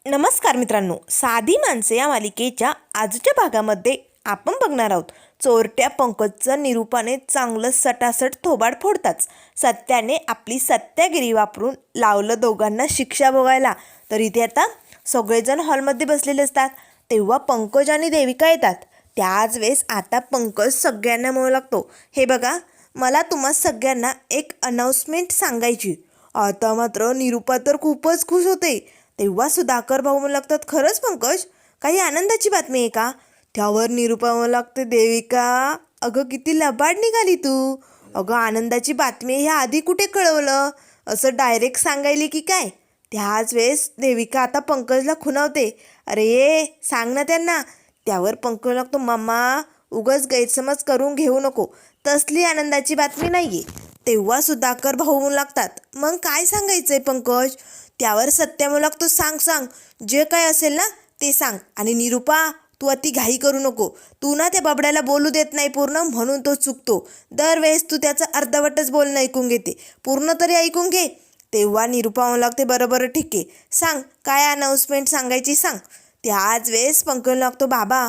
नमस्कार मित्रांनो, साधी माणसे या मालिकेच्या आजच्या भागामध्ये आपण बघणार आहोत. चोरट्या पंकजचं निरूपाने चांगलं सटासट थोबाड फोडताच सत्याने आपली सत्यागिरी वापरून लावलं दोघांना शिक्षा भोगायला. तर इथे आता सगळेजण हॉलमध्ये बसलेले असतात. तेव्हा पंकज आणि देविका येतात. त्याच वेळेस आता पंकज सगळ्यांना म्हणू लागतो, हे बघा, मला तुम्हा सगळ्यांना एक अनाउन्समेंट सांगायची. आता मात्र निरूपा तर खूपच खुश होते. तेव्हा सुधाकर भाऊ म्हणू लागतात, खरंच पंकज, काही आनंदाची बातमी आहे का? त्यावर निरूपा म्हणू लागते, देविका, अगं किती लबाड निघाली तू. अगं आनंदाची बातमी ह्या आधी कुठे कळवलं? असं डायरेक्ट सांगायली की काय? त्याच वेळेस देविका आता पंकजला खुणावते, अरे ये सांग ना त्यांना. त्यावर पंकज लागतो, मम्मा, उगाच गैरसमज करून घेऊ नको, तसली आनंदाची बातमी नाही आहे. तेव्हा सुधाकर भाऊ म्हणू लागतात, मग काय सांगायचंय पंकज? त्यावर सत्या म्हणू लागतो, सांग सांग, जे काय असेल ना ते सांग. आणि निरूपा, तू अति घाई करू नको. तू ना त्या बबड्याला बोलू देत नाही पूर्ण, म्हणून तो चुकतो. दरवेळेस तू त्याचं अर्धवटच बोलणं ऐकून घेते, पूर्ण तरी ऐकून घे. तेव्हा निरूपा म्हणू लागते, बरं ठीक आहे, सांग, काय अनाउन्समेंट सांगायची सांग. त्याच वेळेस पंकज लागतो, बाबा,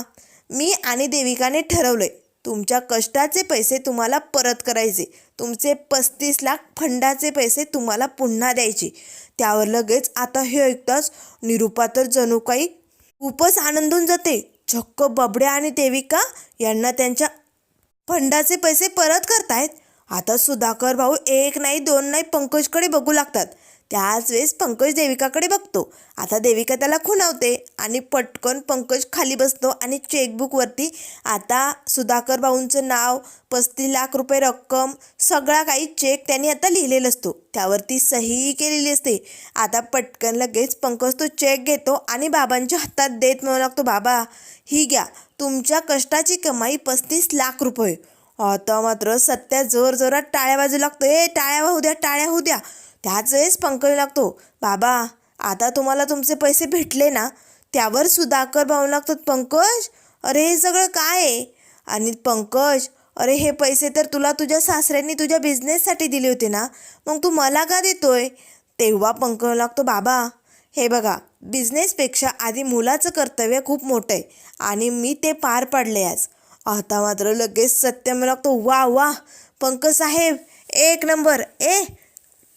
मी आणि देविकाने ठरवलंय, तुमच्या कष्टाचे पैसे तुम्हाला परत करायचे. तुमचे 35 लाख फंडाचे पैसे तुम्हाला पुन्हा द्यायचे. त्यावर लगेच आता हे ऐकताच निरूपा तर जणू काही खूपच आनंदून जाते. चक्क बबड्या आणि देविका यांना त्यांच्या फंडाचे पैसे परत करतायत. आता सुधाकर भाऊ एक नाही दोन नाही पंकजकडे बघू लागतात. त्याच वेळेस पंकज देविकाकडे बघतो. आता देविका त्याला खुणावते आणि पटकन पंकज खाली बसतो आणि चेकबुकवरती आता सुधाकर भाऊंचं नाव, 35 लाख रुपये रक्कम, सगळा काही चेक त्यांनी आता लिहिलेला असतो. त्यावरती सही केलेली असते. आता पटकन लगेच पंकज तो चेक घेतो आणि बाबांच्या हातात देत म्हणू लागतो, बाबा, ही घ्या, तुमच्या कष्टाची कमाई 35 लाख रुपये. आता मात्र सत्या जोरात टाळ्या वाजू लागतो, टाळ्या होऊ द्या, टाळ्या होऊ द्या. त्याच वेळेस पंकज लागतो, बाबा, आता तुम्हाला तुमचे पैसे भेटले ना? त्यावर सुधाकर भाऊ लागतात, पंकज, अरे हे सगळं काय आहे? आणि पंकज, अरे हे पैसे तर तुला तुझ्या सासऱ्यांनी तुझ्या बिझनेससाठी दिले होते ना, मग तू मला का देतोय? तेव्हा पंकज लागतो, बाबा, हे बघा, बिझनेसपेक्षा आधी मुलाचं कर्तव्य खूप मोठं आहे आणि मी ते पार पाडले आज. आता मात्र लगेच सत्य मला लागतो, वा पंकज साहेब, एक नंबर.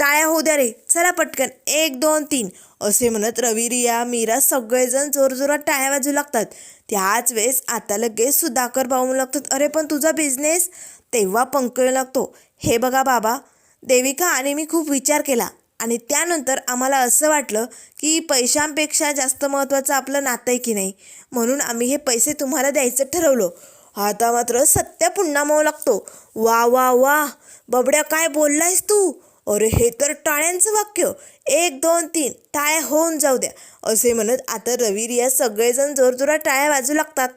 टाळ्या होऊ द्या रे, चला पटकन, 1 2 3 असे म्हणत रवी, रिया, मीरा सगळेजण जोरजोरात टाळ्या वाजू लागतात. त्याच वेळेस आता लगेच सुधाकर भाऊ म्हणू लागतात, अरे पण तुझा बिझनेस? तेव्हा पंकज लागतो, हे बघा बाबा, देविका आणि मी खूप विचार केला आणि त्यानंतर आम्हाला असं वाटलं की पैशांपेक्षा जास्त महत्त्वाचं आपलं नातं आहे की नाही, म्हणून आम्ही हे पैसे तुम्हाला द्यायचं ठरवलं. आता मात्र सत्य पुन्हा म्हणू लागतो, वा, बबड्या, काय बोललायस तू? अरे हे तर टाळ्यांचं वाक्य. 1 2 3 टाळ्या होऊन जाऊ द्या, असे म्हणत आता रवी, रिया सगळेजण जोरजोरात टाळ्या वाजू लागतात.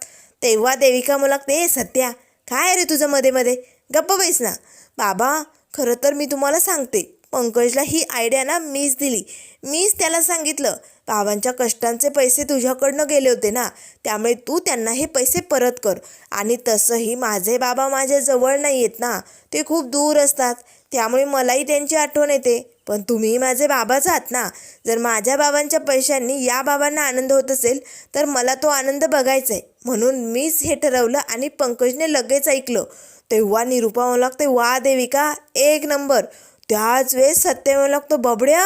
तेव्हा देविका म्हणू लागते, सत्या, काय रे तुझं मध्ये गप्प बैस ना. बाबा, खरं तर मी तुम्हाला सांगते, पंकजला ही आयडिया ना मीच दिली. मीच त्याला सांगितलं, बाबांच्या कष्टांचे पैसे तुझ्याकडनं गेले होते ना, त्यामुळे तू त्यांना हे पैसे परत कर. आणि तसंही माझे बाबा माझ्या जवळ नाही आहेत ना, ते खूप दूर असतात, त्यामुळे मलाही त्यांची आठवण येते. पण तुम्ही माझे बाबाच आहात ना. जर माझ्या बाबांच्या पैशांनी या बाबांना आनंद होत असेल तर मला तो आनंद बघायचा आहे, म्हणून मीच हे ठरवलं आणि पंकजने लगेच ऐकलं. तेव्हा निरूपा म्हणू लागते, वा देविका, 1 नंबर. त्याच वेळेस सत्य म्हणू लागतो, बबड्या,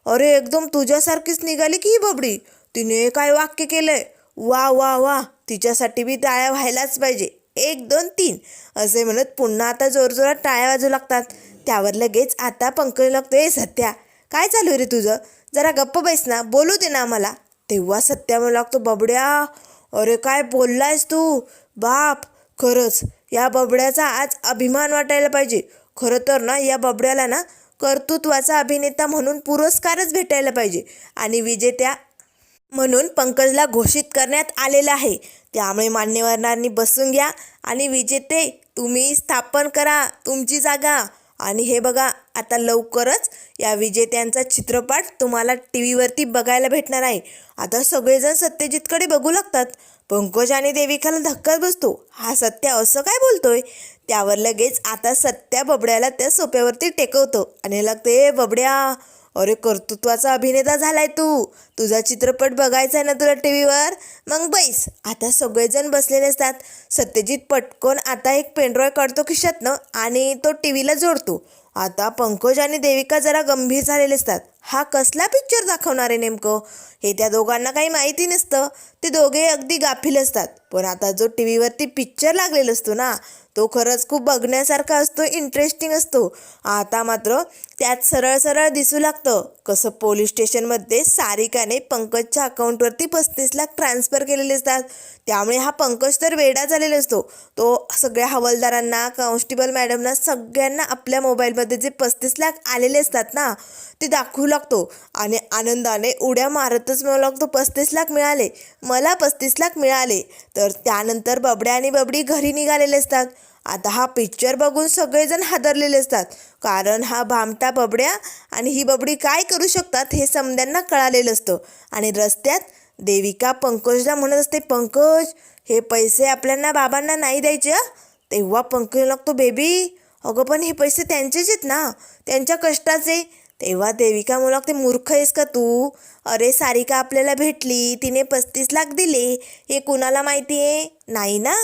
अरे एकदम तुझ्यासारखीच निघाली की ही बबडी. तिने काय वाक्य केलंय, वा, तिच्यासाठी बी टाळ्या व्हायलाच पाहिजे. 1 2 3 असे म्हणत पुन्हा आता जोरजोरात टाळ्या वाजू लागतात. त्यावर लगेच आता पंकज लागतो, सत्या, काय चालू रे तुझं? जरा गप्प बैस ना, बोलू दे ना आम्हाला. तेव्हा सत्या म्हणू लागतो, बबड्या, अरे काय बोललायस तू? बाप, खरंच या बबड्याचा आज अभिमान वाटायला पाहिजे. खरं तर ना या बबड्याला ना कर्तृत्वाचा अभिनेता म्हणून पुरस्कारच भेटायला पाहिजे आणि विजेत्या म्हणून पंकजला घोषित करण्यात आलेलं आहे. त्यामुळे मान्यवरांनी बसून घ्या आणि विजेते तुम्ही स्थापन करा तुमची जागा. आणि हे बघा, आता लवकरच या विजेत्यांचा चित्रपट तुम्हाला TV वरती बघायला भेटणार आहे. आता सगळेजण सत्यजितकडे बघू लागतात. पंकज आणि देविकाला धक्काच बसतो, हा सत्य असं काय बोलतोय? त्यावर लगेच आता सत्या बबड्याला त्या सोप्यावरती टेकवतो आणि लागते, बबड्या, अरे कर्तृत्वाचा अभिनेता झालाय तू. तुझा चित्रपट बघायचा आहे ना तुला टी व्हीवर, मग बैस. आता सगळेजण बसलेले असतात. सत्यजित पटकन आता एक पेनड्रॉय काढतो खिशातनं आणि तो टी व्हीला जोडतो. आता पंकज आणि देविका जरा गंभीर झालेले असतात. हा कसला पिक्चर दाखवणार आहे नेमकं हे त्या दोघांना काही माहिती नसतं. ते दोघे अगदी गाफील असतात. पण आता जो टी व्हीवरती पिक्चर लागलेला असतो ना, तो खरंच खूप बघण्यासारखा असतो, इंटरेस्टिंग असतो. आता मात्र त्यात सरळ सरळ दिसू लागतं कसं पोलीस स्टेशनमध्ये सारिकाने पंकजच्या अकाउंटवरती 35 लाख ट्रान्सफर केलेले असतात. त्यामुळे हा पंकज तर वेडा झालेला असतो. तो सगळ्या हवालदारांना, कॉन्स्टेबल मॅडमना, सगळ्यांना आपल्या मोबाईलमध्ये जे 35 लाख आलेले असतात ना ते दाखवू लागतो आणि आनंदाने उड्या मारतच म्हणू लागतो, 35 लाख मिळाले, मला 35 लाख मिळाले. तर त्यानंतर बबड्या आणि बबडी घरी निघालेले असतात. आता हा पिक्चर बघून सगळेजण हादरलेले असतात, कारण हा भामटा बबड्या आणि ही बबडी काय करू शकतात हे समद्यांना कळालेलं असतं. आणि रस्त्यात देविका पंकजला म्हणत असते, पंकज हे पैसे आपल्याला बाबांना नाही द्यायचे. तेव्हा पंकज लागतो, बेबी अगं पण हे पैसे त्यांचेच आहेत ना, त्यांच्या कष्टाचे. तेव्हा देविका म्हणू लागते, मूर्ख आहेस का तू. अरे सारिका आपल्याला भेटली, तिने 35 लाख दिले, हे कुणाला माहिती आहे नाही ना.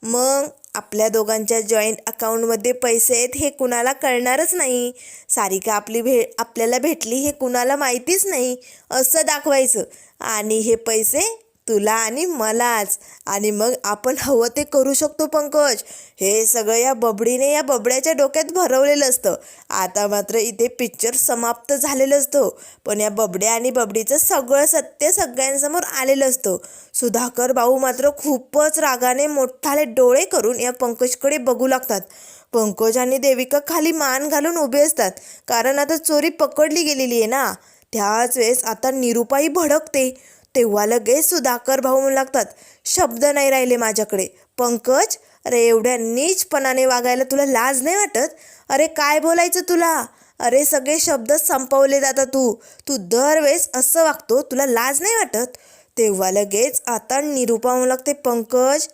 मग आपल्या दोघांच्या जॉईंट अकाउंटमध्ये पैसे आहेत हे कुणाला कळणारच नाही. सारिका आपल्याला भेटली हे कुणाला माहितीच नाही असं दाखवायचं. आणि हे पैसे तुला आणि मलाच. आणि मग आपण हवं ते करू शकतो पंकज. हे सगळं या बबडीने, या बबड्याच्या डोक्यात भरवलेलं असतं. आता मात्र इथे पिक्चर समाप्त झालेलं असतं. पण या बबड्या आणि बबडीचं सगळं सत्य सगळ्यांसमोर आलेलं असतं. सुधाकर भाऊ मात्र खूपच रागाने मोठाले डोळे करून या पंकजकडे बघू लागतात. पंकज आणि देविका खाली मान घालून उभे असतात, कारण आता चोरी पकडली गेलेली आहे ना. त्याच वेळेस आता निरुपाही भडकते. तेव्हा लगेच सुधाकर भाऊ म्हणू लागतात, शब्द नाही राहिले माझ्याकडे. पंकज, अरे एवढ्या नीचपणाने वागायला तुला लाज नाही वाटत. अरे काय बोलायचं तुला. अरे सगळे शब्द संपवले जातात. तू दरवेळेस असं वागतो, तुला लाज नाही वाटत. तेव्हा लगेच आता निरुपा म्हणू लागते, पंकज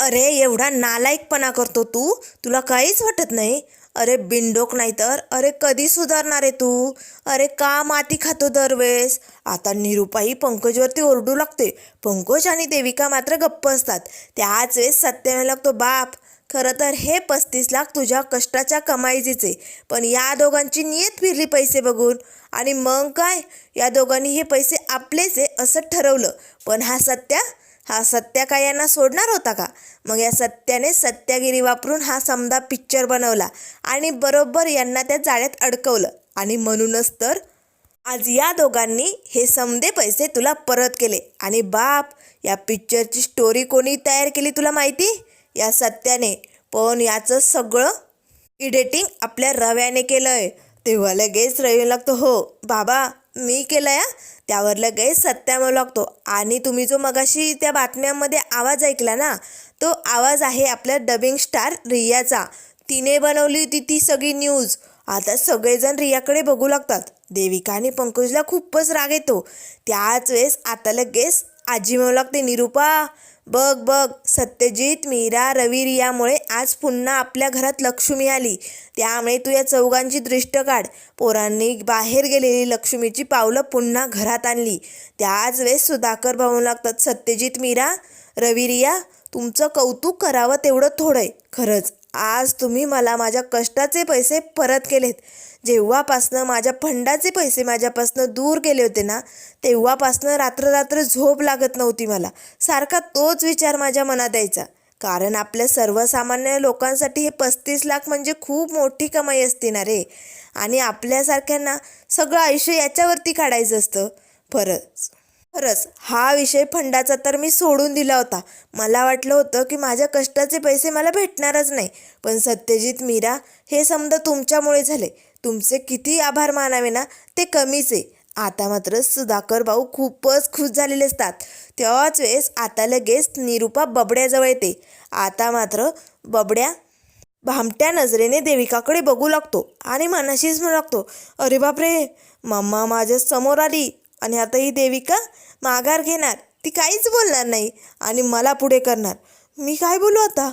अरे एवढा नालायकपणा करतो तू, तुला काहीच वाटत नाही. अरे बिनडोक नाही तर. अरे कधी सुधारणार आहे तू. अरे का माती खातो दरवेळेस. आता निरुपाही पंकजवरती ओरडू लागते. पंकज आणि देविका मात्र गप्प असतात. त्याच वेळेस सत्याने लागतो, बाप खरं तर हे 35 लाख तुझ्या कष्टाच्या कमाईचे, पण या दोघांची नियत फिरली पैसे बघून. आणि मग काय, या दोघांनी हे पैसे आपलेच आहे असं ठरवलं. पण हा सत्या काय यांना सोडणार होता का. मग या सत्याने सत्यागिरी वापरून हा समदा पिक्चर बनवला आणि बरोबर यांना त्या जाळ्यात अडकवलं. आणि म्हणूनच तर आज या दोघांनी हे समदे पैसे तुला परत केले. आणि बाप, या पिक्चरची स्टोरी कोणी तयार केली तुला माहिती, या सत्याने. पण याचं सगळं एडिटिंग आपल्या रव्याने केलं आहे. तेव्हा लगेच रवी लागतो, हो बाबा मी केलं या. त्यावर लगेच सत्या म्हणू लागतो, आणि तुम्ही जो मगाशी त्या बातम्यांमध्ये आवाज ऐकला ना, तो आवाज आहे आपल्या डबिंग स्टार रियाचा. तिने बनवली होती ती सगळी न्यूज. आता सगळेजण रियाकडे बघू लागतात. देविका आणि पंकजला खूपच राग येतो. त्याच वेळेस आता लगेच आजी म्हणू लागते, निरुपा बघ सत्यजित, मीरा, रवी, रियामुळे आज पुन्हा आपल्या घरात लक्ष्मी आली. त्यामुळे तू या चौघांची दृष्ट काढ. पोरांनी बाहेर गेलेली लक्ष्मीची पावलं पुन्हा घरात आणली. त्याच वेळेस सुधाकर भाऊ लागतात, सत्यजित, मीरा, रवी, रिया तुमचं कौतुक करावं तेवढं थोडं आहे. खरंच आज तुम्ही मला माझ्या कष्टाचे पैसे परत केलेत. जेव्हापासनं माझ्या फंडाचे पैसे माझ्यापासनं दूर गेले होते ना, तेव्हापासनं रात्र झोप लागत नव्हती मला. सारखा तोच विचार माझ्या मनात यायचा. कारण आपल्या सर्वसामान्य लोकांसाठी हे 35 लाख म्हणजे खूप मोठी कमाई असते ना रे. आणि आपल्यासारख्यांना सगळं आयुष्य याच्यावरती काढायचं असतं. खरंच हा विषय फंडाचा तर मी सोडून दिला होता. मला वाटलं होतं की माझ्या कष्टाचे पैसे मला भेटणारच नाही. पण सत्यजित, मीरा हे समजा तुमच्यामुळे झाले. तुमचे किती आभार मानावे ना ते कमीच आहे. आता मात्र सुधाकर भाऊ खूपच खुश झालेले असतात. त्याच वेळेस आता लगेच निरुपा बबड्याजवळ येते. आता मात्र बबड्या भामट्या नजरेने देविकाकडे बघू लागतो आणि मनाशीच म्हणू लागतो, अरे बापरे, मम्मा माझ्या समोर आली आणि आता ही देविका माघार घेणार. ती काहीच बोलणार नाही आणि मला पुढे करणार. मी काय बोलू आता.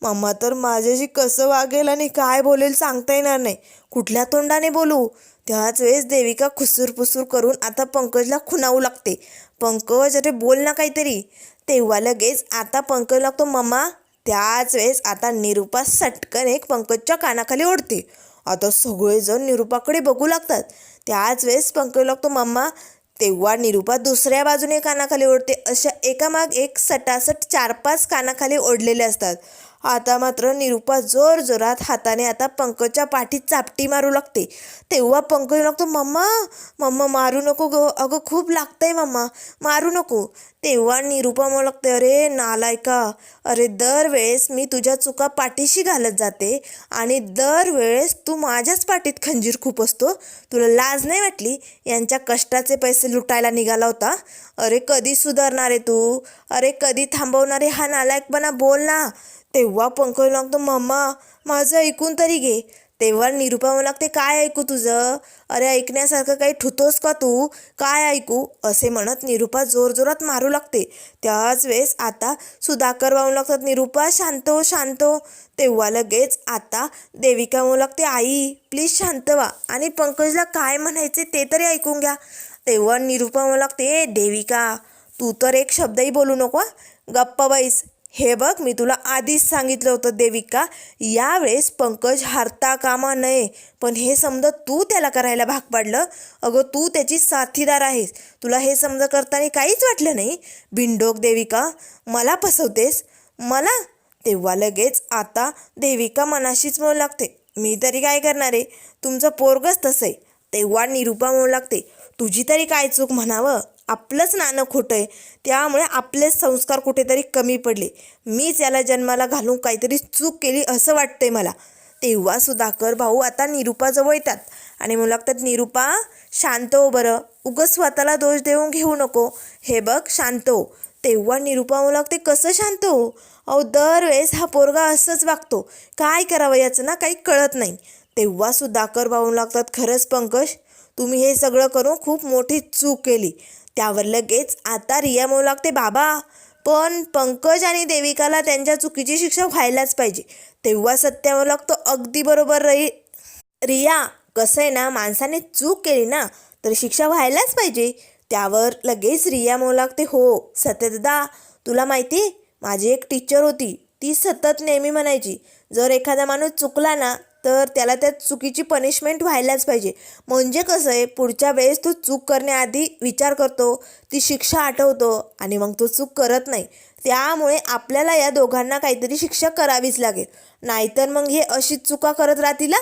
मम्मा तर माझ्याशी कसं वागेल आणि काय बोलेल सांगता येणार नाही. कुठल्या तोंडाने बोलू? त्याच वेळेस देविका खुसूरपुसूर करून आता पंकजला खुणावू लागते. पंकज, अरे बोल ना काहीतरी. तेव्हा लगेच आता पंकज लागतो मम्मा. त्याच वेळेस आता निरुपा सटकन एक पंकजच्या कानाखाली ओढते. आता सगळेजण निरुपाकडे बघू लागतात. त्याच वेळेस पंकज लागतो मम्मा. तेव्हा निरुपा दुसऱ्या बाजूने कानाखाली ओढते. अशा एकामाग एक सटासट 4-5 कानाखाली ओढलेले असतात. आता मात्र निरुपा जोरजोरात हाताने आता पंकजच्या पाठीत चापटी मारू लागते. तेव्हा पंकज लागतो मम्मा. मम्मा मारू नको गं, अगं खूप लागतंय मम्मा, मारू नको. तेव्हा निरुपा मग लागते, अरे नालायका, अरे दरवेळेस मी तुझ्या चुका पाठीशी घालत जाते आणि दरवेळेस तू माझ्याच पाठीत खंजीर खूप असतो. तुला लाज नाही वाटली? यांच्या कष्टाचे पैसे लुटायला निघाला होता. अरे कधी सुधारणार आहे तू? अरे कधी थांबवणारे हा नालायकपणा? बोल ना. तेव्हा पंकज लागतो मम्मा माझं ऐकून तरी घे. तेव्हा निरुपा म्हणू लागते, काय ऐकू तुझं? अरे ऐकण्यासारखं काही ठुतोस का तू? काय ऐकू? असे म्हणत निरुपा जोरजोरात मारू लागते. त्याच वेळेस आता सुधाकर म्हणू लागतात, निरुपा शांत हो, शांत हो. तेव्हा लगेच आता देविका म्हणू लागते, आई प्लीज शांत व्हा आणि पंकजला काय म्हणायचे ते तरी ऐकून घ्या. तेव्हा निरुपा म्हणू लागते, देविका तू तर एक शब्दही बोलू नको, गप्पा बैस. हे बघ, मी तुला आधीच सांगितलं होतं देविका, यावेळेस पंकज हारता कामा नये. पण हे समजत तू त्याला करायला भाग पाडलं. अगं तू त्याची साथीदार आहेस. तुला हे समज करताना काहीच वाटलं नाही? बिनडोक देविका, मला फसवतेस मला? तेव्हा लगेच आता देविका मनाशीच म्हणू लागते, मी तरी काय करणार आहे, तुमचं पोरगंच तसं आहे. तेव्हा निरुपा म्हणू लागते, तुझी तरी काय चूक म्हणावं, आपलंच नाणं खोटं आहे, त्यामुळे आपलेच संस्कार कुठेतरी कमी पडले. मीच याला जन्माला घालून काहीतरी चूक केली असं वाटतंय मला. तेव्हा सुधाकर भाऊ आता निरुपाजवळ येतात आणि म्हणू लागतात, निरुपा शांत हो बरं, उगाच स्वतःला दोष देऊन घेऊ नको. हे बघ शांत हो. तेव्हा निरुपा म्हणू लागते, कसं शांत हो? अहो दरवेळेस हा पोरगा असंच वागतो, काय करावं याचं ना काही कळत नाही. तेव्हा सुधाकर भाऊ लागतात, खरंच पंकज तुम्ही हे सगळं करून खूप मोठी चूक केली. त्यावर लगेच आता रिया म्हणू लागते, बाबा पण पंकज आणि देविकाला त्यांच्या चुकीची शिक्षा व्हायलाच पाहिजे. तेव्हा सत्या म्हणू लागतो, अगदी बरोबर रिया, कसं आहे ना, माणसाने चूक केली ना तर शिक्षा व्हायलाच पाहिजे. त्यावर लगेच रिया म्हणू लागते, हो सत्यदादा, तुला माहिती आहे माझी एक टीचर होती, ती सतत नेहमी म्हणायची, जर एखादा माणूस चुकला ना तर त्याला त्या चुकीची पनिशमेंट व्हायलाच पाहिजे. म्हणजे कसं आहे, पुढच्या वेळेस तो चूक करण्याआधी विचार करतो, ती शिक्षा आठवतो आणि मग तो चूक करत नाही. त्यामुळे आपल्याला या दोघांना काहीतरी शिक्षा करावीच लागेल, नाहीतर मग हे अशीच चुका करत राहतील.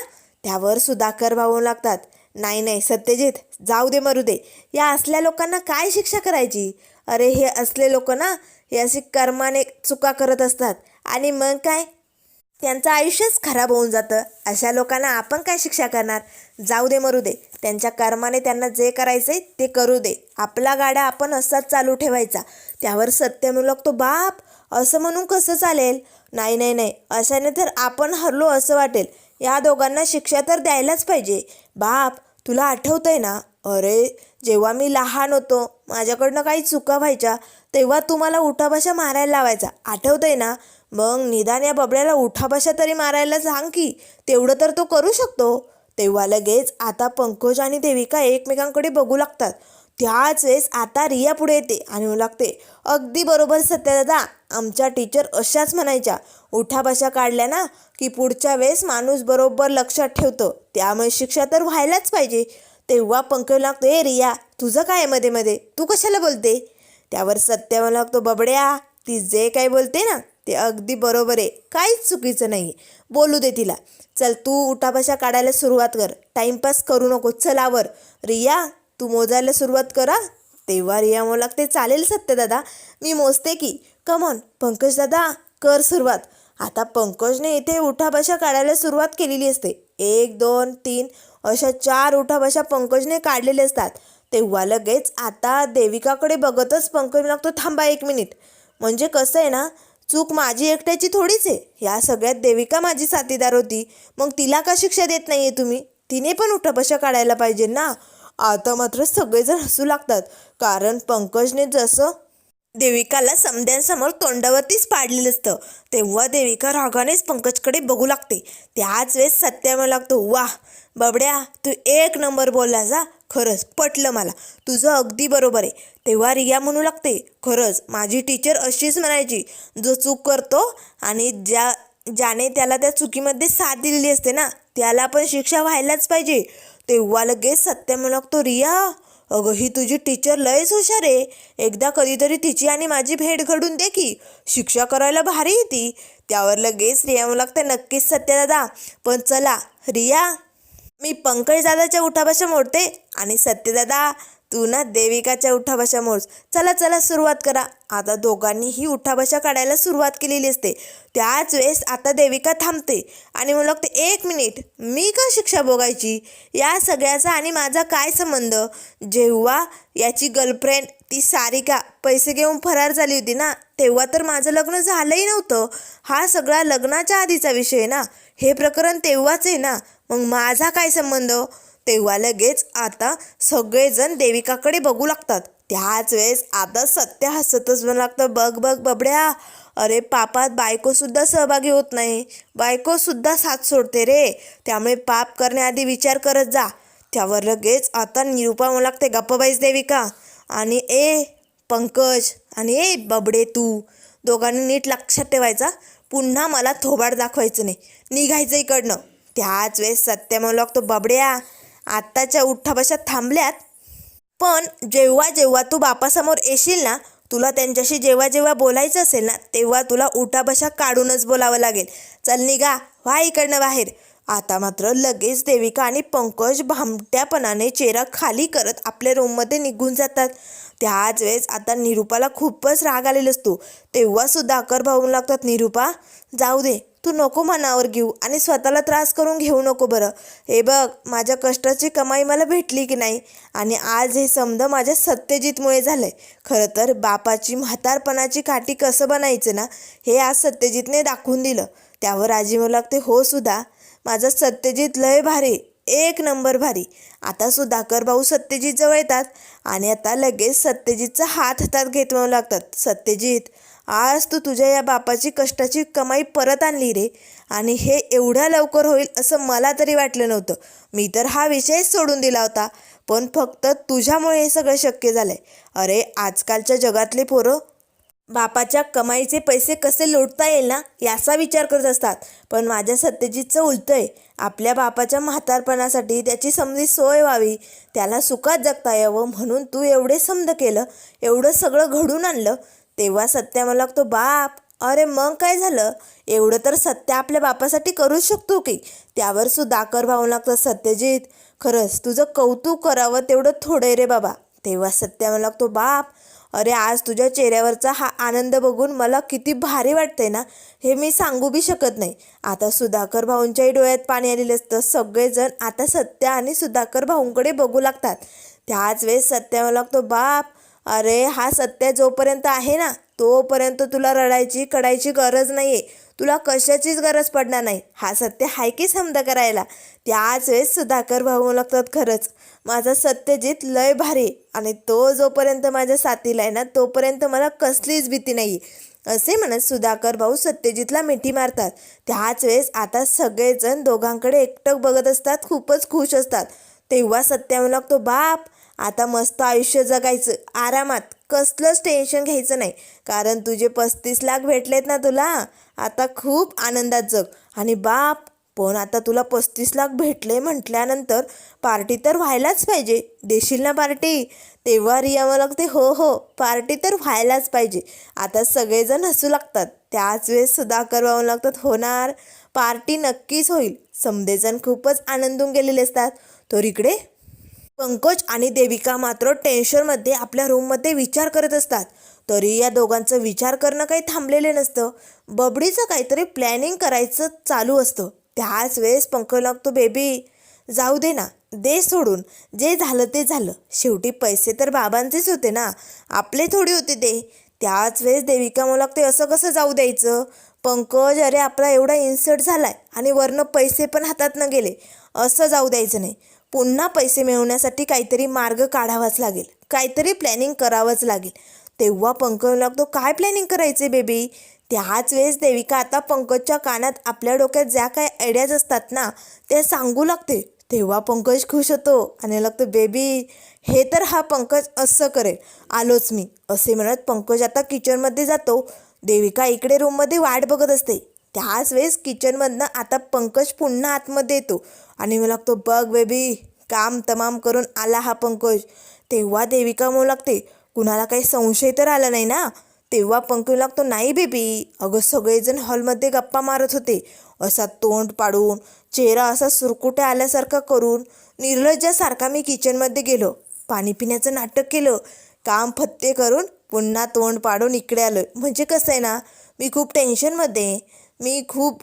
त्यावर सुधाकर भाऊ लागतात, नाही नाही सत्यजित, जाऊ दे मरू दे, या असल्या लोकांना काय शिक्षा करायची? अरे हे असले लोक ना हे अशी कर्माने चुका करत असतात आणि मग काय त्यांचं आयुष्यच खराब होऊन जातं. अशा लोकांना आपण काय शिक्षा करणार? जाऊ दे मरू दे, त्यांच्या कर्माने त्यांना जे करायचं आहे ते करू दे, आपला गाडा आपण असाच चालू ठेवायचा. त्यावर सत्य म्हणू लागतो, बाप असं म्हणून कसं चालेल? नाही नाही नाही, अशाने तर आपण हरलो असं वाटेल. या दोघांना शिक्षा तर द्यायलाच पाहिजे. बाप तुला आठवतंय ना, अरे जेव्हा मी लहान होतो माझ्याकडनं काही चुका व्हायच्या तेव्हा तुम्हाला उठाबशा मारायला लावायचा, आठवतंय ना? मग निदान या बबड्याला उठाबशा तरी मारायला सांग की, तेवढं तर तो करू शकतो. तेव्हा लगेच आता पंकज आणि देविका एकमेकांकडे बघू लागतात. त्याच वेळेस आता रिया पुढे येते आणि म्हणू लागते, अगदी बरोबर सत्यदादा, आमच्या टीचर अशाच म्हणायच्या, उठाबशा काढल्या ना की पुढच्या वेळेस माणूस बरोबर लक्षात ठेवतो, त्यामुळे शिक्षा तर व्हायलाच पाहिजे. तेव्हा पंकज लागतो, ए रिया तुझं काय मध्ये मध्ये, तू कशाला बोलते? त्यावर सत्य म्हणू लागतो, बबड्या ती जे काय बोलते ना ते अगदी बरोबर आहे, काहीच चुकीचं नाही, बोलू दे तिला. चल तू उठाबशा काढायला सुरुवात कर, टाईमपास करू नको, चलावर. रिया तू मोजायला सुरुवात करा. तेव्हा रिया म्हणू लागते, चालेल सत्यदादा, मी मोजते की, कमॉन पंकज दादा कर सुरुवात. आता पंकजने इथे उठाबशा काढायला सुरुवात केलेली असते. 1 2 3 अशा 4 उठाबशा पंकजने काढलेले असतात. तेव्हा लगेच आता देविकाकडे बघतच पंकज लागतो, थांबा 1 मिनिट, म्हणजे कसं आहे ना, चूक माझी एकट्याची थोडीच आहे, या सगळ्यात देविका माझी साथीदार होती, मग तिला का शिक्षा देत नाही आहे तुम्ही? तिने पण उठाबशा काढायला पाहिजे ना. आता मात्र सगळेजण हसू लागतात, कारण पंकजने जसं देविकाला समद्यांसमोर तोंडावरतीच पाडलेलं असतं. तेव्हा देविका रागानेच पंकजकडे बघू लागते. त्याच वेळेस सत्या म्हणू लागतो, वाह बबड्या, तू एक नंबर बोललास हा, खरंच पटलं मला, तुझं अगदी बरोबर आहे. तेव्हा रिया म्हणू लागते, खरंच माझी टीचर अशीच म्हणायची, जो चूक करतो आणि ज्याने त्याला त्या चुकीमध्ये साथ दिलेली असते ना, त्याला पण शिक्षा व्हायलाच पाहिजे. तेव्हा लगेच सत्य म्हणू लागतो, रिया अगं ही तुझी टीचर लयच हुशार आहे. एकदा कधीतरी तिची आणि माझी भेट घडून दे की, शिक्षा करायला भारी येते. त्यावर लगेच रिया म्हणू लागते, नक्कीच सत्यदादा, पण चला रिया, मी पंकज दादाच्या उठाबशा मोडते आणि सत्यदादा तू ना देविकाच्या उठाबशा मोड. चला चला सुरुवात करा. आता दोघांनीही उठाबशा काढायला सुरुवात केलेली असते. त्याच वेळेस आता देविका थांबते आणि म्हणू लागते, एक मिनिट, मी का शिक्षा भोगायची? या सगळ्याचा आणि माझा काय संबंध? जेव्हा याची गर्लफ्रेंड ती सारिका पैसे घेऊन फरार झाली होती ना, तेव्हा तर माझं लग्न झालंही नव्हतं. हा सगळा लग्नाच्या आधीचा विषय ना, हे प्रकरण तेव्हाच आहे ना, मग माझा काय संबंध? तेव्हा लगेच आता सगळेजण देविकाकडे बघू लागतात. त्याच वेळेस आता सत्य हसतच म्हणू लागतं, बघ बघ बबड्या, अरे पापात बायकोसुद्धा सहभागी होत नाही, बायकोसुद्धा साथ सोडते रे, त्यामुळे पाप करण्याआधी विचार करत जा. त्यावर लगेच आता निरूपा म्हणू लागते, गप्प बाईस देविका, आणि पंकज आणि बबडे, तू दोघांनी नीट लक्षात ठेवायचा, पुन्हा मला थोबाड दाखवायचं नाही, निघायचं इकडनं. त्याच वेळेस सत्य म्हणू लागतो, बबड्या, आत्ताच्या उठाबशा थांबल्यात, पण जेव्हा जेव्हा तू बापासमोर येशील ना, तुला त्यांच्याशी जेव्हा जेव्हा बोलायचं असेल ना, तेव्हा तुला उठाबशा काढूनच बोलावं लागेल. चल निघा, व्हा इकडनं बाहेर. आता मात्र लगेच देविका आणि पंकज भामट्यापणाने चेहरा खाली करत आपल्या रूममध्ये निघून जातात. त्याच वेळेस आता निरूपाला खूपच राग आलेला असतो. तेव्हा सुधाकर भाऊ लागतात, निरूपा जाऊ दे, तू नको मनावर घेऊ आणि स्वतःला त्रास करून घेऊ नको बरं. हे बघ, माझ्या कष्टाची कमाई मला भेटली की नाही, आणि आज हे समजा माझ्या सत्यजितमुळे झालं आहे. खरं तर बापाची म्हातारपणाची काठी कसं बनायचं ना, हे आज सत्यजितने दाखवून दिलं. त्यावर आजी म्हणू लागते, हो सुद्धा, माझा सत्यजित लय भारी, एक नंबर भारी. आता सुधाकर भाऊ सत्यजित जवळ येतात आणि आता लगेच सत्यजितचा हात हातात घेत म्हणू लागतात, सत्यजित, आज तू तुझ्या या बापाची कष्टाची कमाई परत आणली रे, आणि हे एवढ्या लवकर होईल असं मला तरी वाटलं नव्हतं. मी तर हा विषयच सोडून दिला होता, पण फक्त तुझ्यामुळे हे सगळं शक्य झालंय. अरे आजकालच्या जगातले पोरं बापाच्या कमाईचे पैसे कसे लोटता येईल ना, याचा विचार करत असतात, पण माझ्या सत्यजितचं उलटं आहे. आपल्या बापाच्या म्हातारपणासाठी त्याची समजी सोय व्हावी, त्याला सुखात जगता यावं म्हणून तू एवढे समद केलं, एवढं सगळं घडून आणलं. तेव्हा सत्या मला लागतो, बाप, अरे मग काय झालं, एवढं तर सत्या आपल्या बापासाठी करूच शकतो की. त्यावर सुधाकर भाऊ लागतं, सत्यजित, खरंच तुझं कौतुक करावं तेवढं थोडं रे बाबा. तेव्हा सत्या मला लागतो, बाप, अरे आज तुझ्या चेहऱ्यावरचा हा आनंद बघून मला किती भारी वाटतंय ना, हे मी सांगू बी शकत नाही. आता सुधाकर भाऊंच्याही डोळ्यात पाणी आलेलं असतं. सगळेजण आता सत्या आणि सुधाकर भाऊंकडे बघू लागतात. त्याच वेळेस सत्या मला लागतो, बाप, अरे हा सत्य जोपर्यंत आहे ना, तोपर्यंत तुला रडायची कडायची गरज नाही आहे, तुला कशाचीच गरज पडणार नाही. हा सत्य हाय की समद करायला. त्याच वेळेस सुधाकर भाऊ लागतात, खरंच माझा सत्यजित लय भारी, आणि तो जोपर्यंत माझ्या साथीला आहे ना, तोपर्यंत मला कसलीच भीती नाही, असे म्हणत सुधाकर भाऊ सत्यजितला मिठी मारतात. त्याच वेळेस आता सगळेजण दोघांकडे एकटक बघत असतात, खूपच खुश असतात. तेव्हा सत्या लागतो, बाप, आता मस्त आयुष्य जगायचं आरामात, कसलंच टेन्शन घ्यायचं नाही, कारण तुझे 35 लाख भेटलेत ना तुला, आता खूप आनंदात जग. आणि बाप, पण आता तुला 35 लाख भेटले म्हटल्यानंतर पार्टी तर व्हायलाच पाहिजे, देशील ना पार्टी? तेव्हा रिया मला लागते, हो हो, पार्टी तर व्हायलाच पाहिजे. आता सगळेजण हसू लागतात. त्याच वेळेस सुधाकर भाऊ लागतात, होणार, पार्टी नक्कीच होईल. समदेजण खूपच आनंदून गेलेले असतात. तर इकडे पंकज आणि देविका मात्र टेन्शनमध्ये आपल्या रूममध्ये विचार करत असतात. तरी या दोघांचं विचार करणं काही थांबलेलं नसतं. बबडीचं काहीतरी प्लॅनिंग करायचं चालू असतं. त्याच वेळेस पंकज लागतो, बेबी जाऊ दे ना, दे सोडून, जे झालं ते झालं, शेवटी पैसे तर बाबांचेच होते ना, आपले थोडी होते ते. त्याच वेळेस देविका म्हणू लागते, असं कसं जाऊ द्यायचं पंकज, अरे आपला एवढा इन्सर्ट झालाय आणि वरनं पैसे पण हातातनं गेले, असं जाऊ द्यायचं नाही. पुन्हा पैसे मिळवण्यासाठी काहीतरी मार्ग काढावाच लागेल, काहीतरी प्लॅनिंग करावंच लागेल. तेव्हा पंकज लागतो, काय प्लॅनिंग करायचे बेबी? त्याच वेळेस देविका आता पंकजच्या कानात आपल्या डोक्यात ज्या काही आयडियाज असतात ना ते सांगू लागते. तेव्हा पंकज खुश होतो आणि लागतो, बेबी हे तर हा पंकज असं करेल, आलोच मी, असे म्हणत पंकज आता किचनमध्ये जातो. देविका इकडे रूममध्ये वाट बघत असते. त्याच वेळेस किचनमधनं आता पंकज पुन्हा आतमध्ये येतो आणि मला लागतो, बघ बेबी काम तमाम करून आला हा पंकज. तेव्हा देविका म्हणू लागते, कुणाला काही संशय तर आला नाही ना? तेव्हा पंकज लागतो, नाही बेबी, अगं सगळेजण हॉलमध्ये गप्पा मारत होते, असा तोंड पाडून, चेहरा असा सुरकुट्या आल्यासारखा करून, निर्लज्जासारखा मी किचनमध्ये गेलो, पाणी पिण्याचं नाटक केलं, काम फत्ते करून पुन्हा तोंड पाडून इकडे आलो. म्हणजे कसं आहे ना, मी खूप टेन्शनमध्ये, मी खूप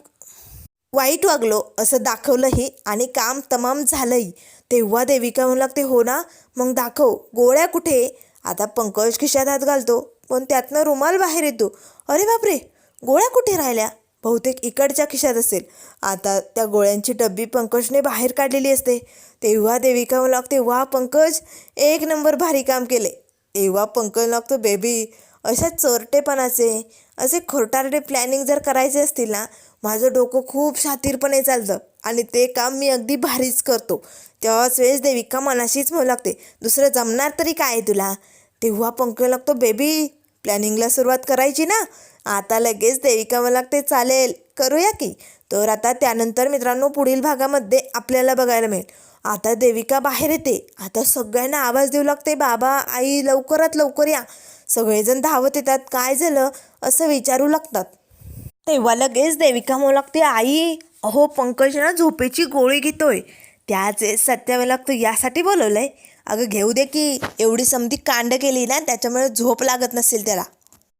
वाईट वागलो असं दाखवलंही आणि काम तमाम झालंही. तेव्हा देविका म्हणू लागते, हो ना, मग दाखव, गोळ्या कुठे? आता पंकज खिशात हात घालतो, पण त्यातनं रुमाल बाहेर येतो. अरे बापरे, गोळ्या कुठे राहिल्या? बहुतेक इकडच्या खिशात असेल. आता त्या गोळ्यांची डब्बी पंकजने बाहेर काढलेली असते. तेव्हा देविका म्हणू लागते, वा पंकज, एक नंबर भारी काम केले. तेव्हा पंकज लागतो, बेबी अशा चोरटेपणाचे, असे खोटारडे प्लॅनिंग जर करायचे असतील ना, माझं डोकं खूप शातीरपणे चालतं आणि ते काम मी अगदी भारीच करतो. तेव्हाच वेळेस देविका मनाशीच म्हणू लागते, दुसरं जमणार तरी काय आहे तुला? तेव्हा पंकज लागतो, बेबी प्लॅनिंगला सुरुवात करायची ना? आता लगेच देविका मला लागते, चालेल करूया की. तर आता त्यानंतर मित्रांनो पुढील भागामध्ये आपल्याला बघायला मिळेल. आता देविका बाहेर येते. आता सगळ्यांना आवाज देऊ लागते, बाबा आई लवकरात लवकर या. सगळेजण धावत येतात, काय झालं असं विचारू लागतात. तेव्हा लगेच देविका म्हणू लागते, आई अहो पंकज ना झोपेची गोळी घेतोय. त्याच सत्याला लागतो, यासाठी बोलवलंय? अगं घेऊ दे की, एवढी समधी कांड केली ना त्याच्यामुळे झोप लागत नसेल त्याला,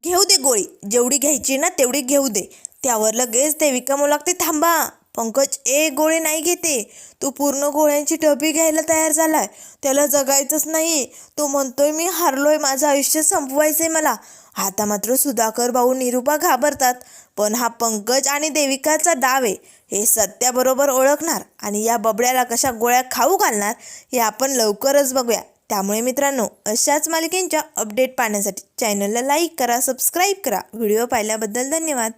घेऊ दे गोळी, जेवढी घ्यायची ना तेवढी घेऊ दे. त्यावर लगेच देविका म्हणू लागते, थांबा पंकज, एक गोळी नाही घेते, तू पूर्ण गोळ्यांची डबी घ्यायला तयार झालाय. त्याला जगायचंच नाही, तो म्हणतोय मी हारलोय, माझं आयुष्य संपवायचंय मला. आता मात्र सुधाकर भाऊ निरूपा घाबरतात, पण हा पंकज आणि देविकाचा डाव आहे हे सत्याबरोबर ओळखणार आणि या बबड्याला कशा गोळ्या खाऊ घालणार हे आपण लवकरच बघूया. त्यामुळे मित्रांनो अशाच मालिकेंच्या अपडेट पाहण्यासाठी चॅनलला लाईक करा, सबस्क्राईब करा. व्हिडिओ पाहिल्याबद्दल धन्यवाद.